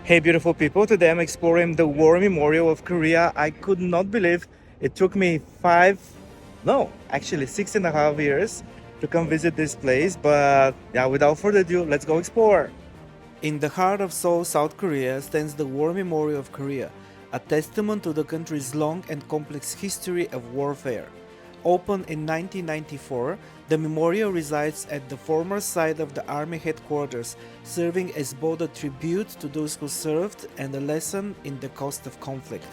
Hey beautiful people, today I'm exploring the War Memorial of Korea. I could not believe it took me actually 6.5 years to come visit this place. But yeah, without further ado, let's go explore. In the heart of Seoul, South Korea stands the War Memorial of Korea, a testament to the country's long and complex history of warfare. Opened in 1994, the memorial resides at the former site of the army headquarters, serving as both a tribute to those who served and a lesson in the cost of conflict.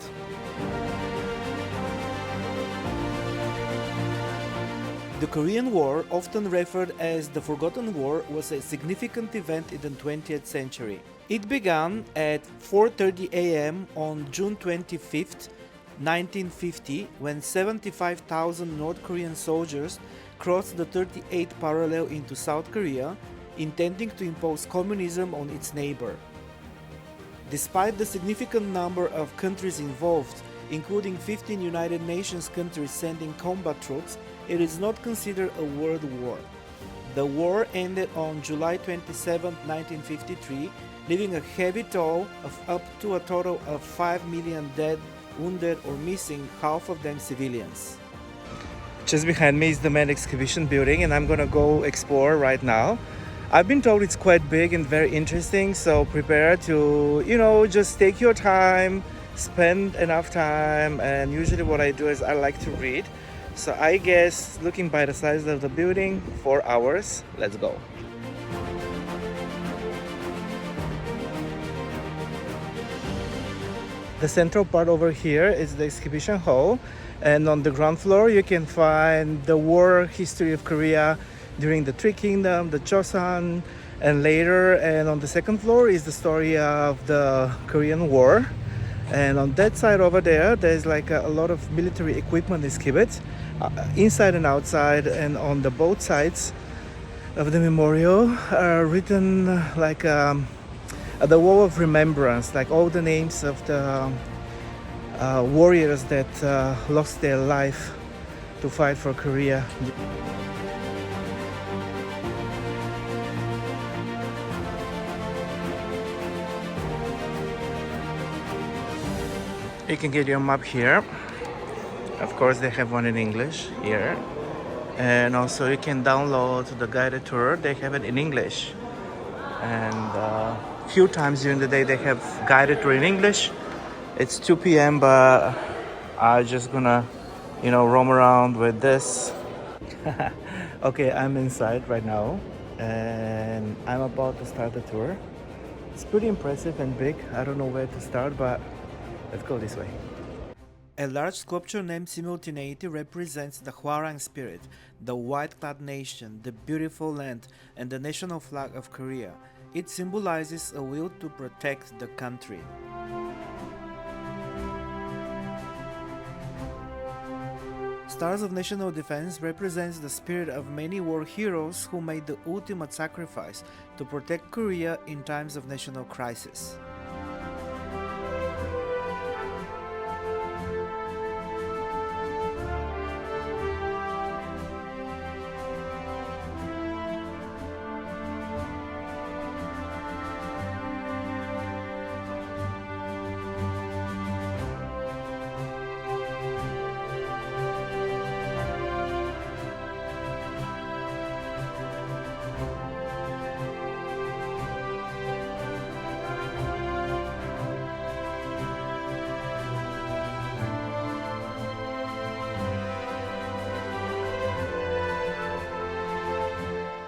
The Korean War, often referred as the Forgotten War, was a significant event in the 20th century. It began at 4:30 a.m. on June 25, 1950, when 75,000 North Korean soldiers crossed the 38th parallel into South Korea, intending to impose communism on its neighbor. Despite the significant number of countries involved, including 15 United Nations countries sending combat troops, it is not considered a world war. The war ended on July 27, 1953, leaving a heavy toll of up to a total of 5 million dead, wounded or missing, half of them civilians. Just behind me is the main exhibition building, and I'm gonna go explore right now. I've been told it's quite big and very interesting, so prepare to, just take your time, spend enough time. And usually what I do is I like to read. So I guess, looking by the size of the building, 4 hours. Let's go. The central part over here is the exhibition hall, and on the ground floor you can find the war history of Korea during the Three Kingdoms, the Joseon, and later. And on the second floor is the story of the Korean War. And on that side over there, there's like a lot of military equipment exhibits, inside and outside. And on the both sides of the memorial are written like the wall of remembrance, like all the names of the warriors that lost their life to fight for Korea. You can get your map here. Of course, they have one in English here. And also you can download the guided tour. They have it in English. And few times during the day they have guided tour in English. It's 2 p.m. but I'm just gonna, roam around with this. Okay, I'm inside right now. And I'm about to start the tour. It's pretty impressive and big. I don't know where to start, but let's go this way. A large sculpture named Simultaneity represents the Hwarang spirit, the white-clad nation, the beautiful land, and the national flag of Korea. It symbolizes a will to protect the country. Stars of National Defense represents the spirit of many war heroes who made the ultimate sacrifice to protect Korea in times of national crisis.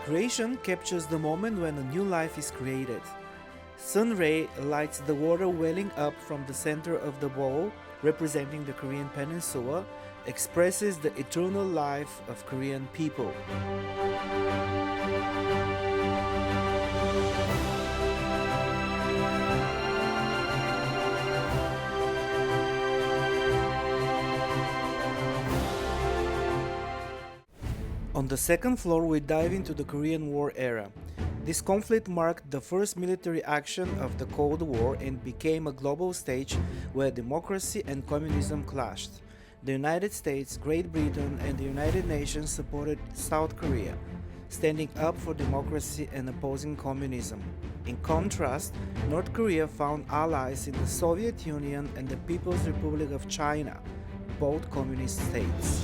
Creation captures the moment when a new life is created. Sun ray lights the water welling up from the center of the bowl, representing the Korean peninsula, expresses the eternal life of Korean people. On the second floor, we dive into the Korean War era. This conflict marked the first military action of the Cold War and became a global stage where democracy and communism clashed. The United States, Great Britain, and the United Nations supported South Korea, standing up for democracy and opposing communism. In contrast, North Korea found allies in the Soviet Union and the People's Republic of China, both communist states.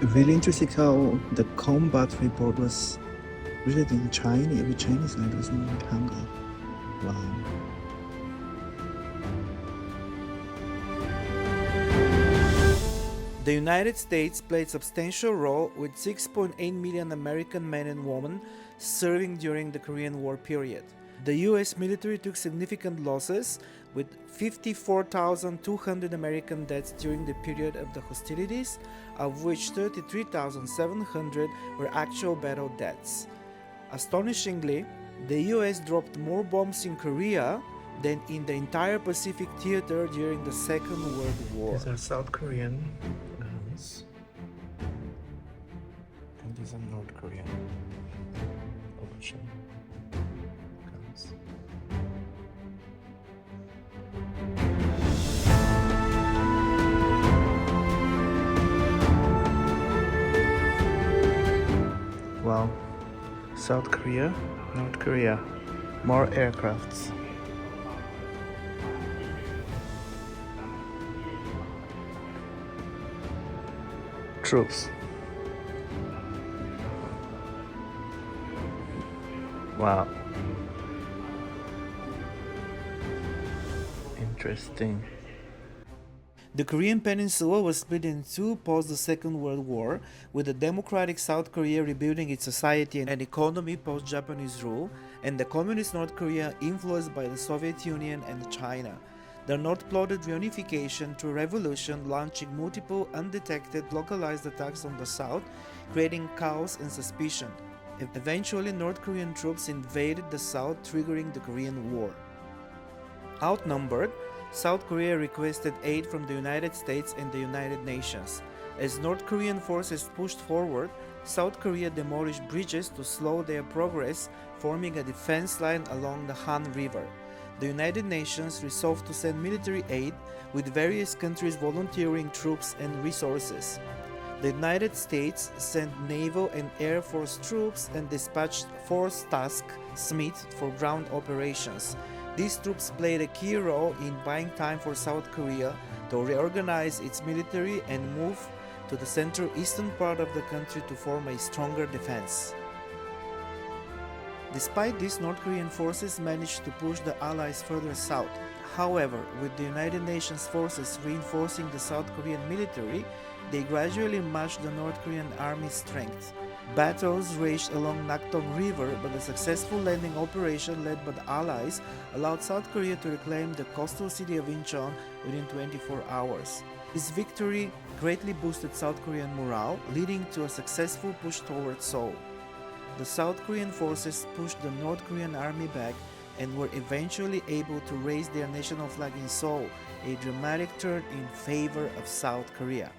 Very interesting how the combat report was written in Chinese, with Chinese language in Hangul. Wow. The United States played a substantial role with 6.8 million American men and women serving during the Korean War period. The US military took significant losses, with 54,200 American deaths during the period of the hostilities, of which 33,700 were actual battle deaths. Astonishingly, the US dropped more bombs in Korea than in the entire Pacific theater during the Second World War. These are South Korean guns, and these are North Korean option guns. Wow. South Korea, North Korea, more aircrafts. Troops. Wow. Interesting. The Korean peninsula was split in two post the Second World War, with the democratic South Korea rebuilding its society and economy post-Japanese rule, and the communist North Korea influenced by the Soviet Union and China. The North plotted reunification through revolution, launching multiple undetected localized attacks on the South, creating chaos and suspicion. Eventually, North Korean troops invaded the South, triggering the Korean War. Outnumbered, South Korea requested aid from the United States and the United Nations. As North Korean forces pushed forward, South Korea demolished bridges to slow their progress, forming a defense line along the Han River. The United Nations resolved to send military aid, with various countries volunteering troops and resources. The United States sent naval and air force troops and dispatched Force Task Smith for ground operations. These troops played a key role in buying time for South Korea to reorganize its military and move to the central-eastern part of the country to form a stronger defense. Despite this, North Korean forces managed to push the Allies further south. However, with the United Nations forces reinforcing the South Korean military, they gradually matched the North Korean army's strength. Battles raged along Naktom River, but a successful landing operation led by the Allies allowed South Korea to reclaim the coastal city of Incheon within 24 hours. This victory greatly boosted South Korean morale, leading to a successful push towards Seoul. The South Korean forces pushed the North Korean army back and were eventually able to raise their national flag in Seoul, a dramatic turn in favor of South Korea.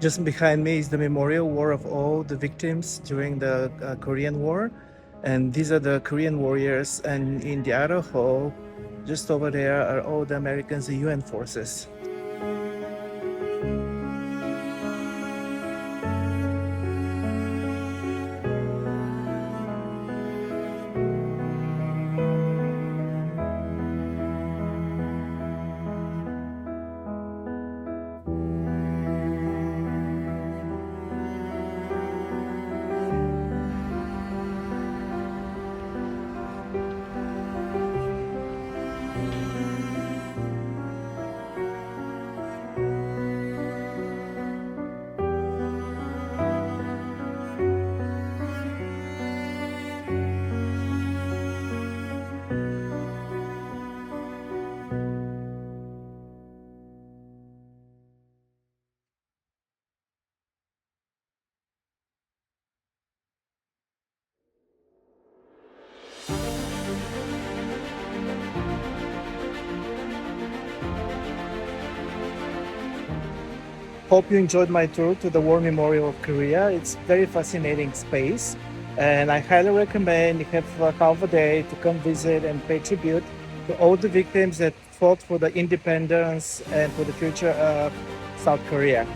Just behind me is the memorial war of all the victims during the Korean War. And these are the Korean warriors. And in the other hall, just over there, are all the Americans and UN forces. Hope you enjoyed my tour to the War Memorial of Korea. It's very fascinating space, and I highly recommend you have half a day to come visit and pay tribute to all the victims that fought for the independence and for the future of South Korea.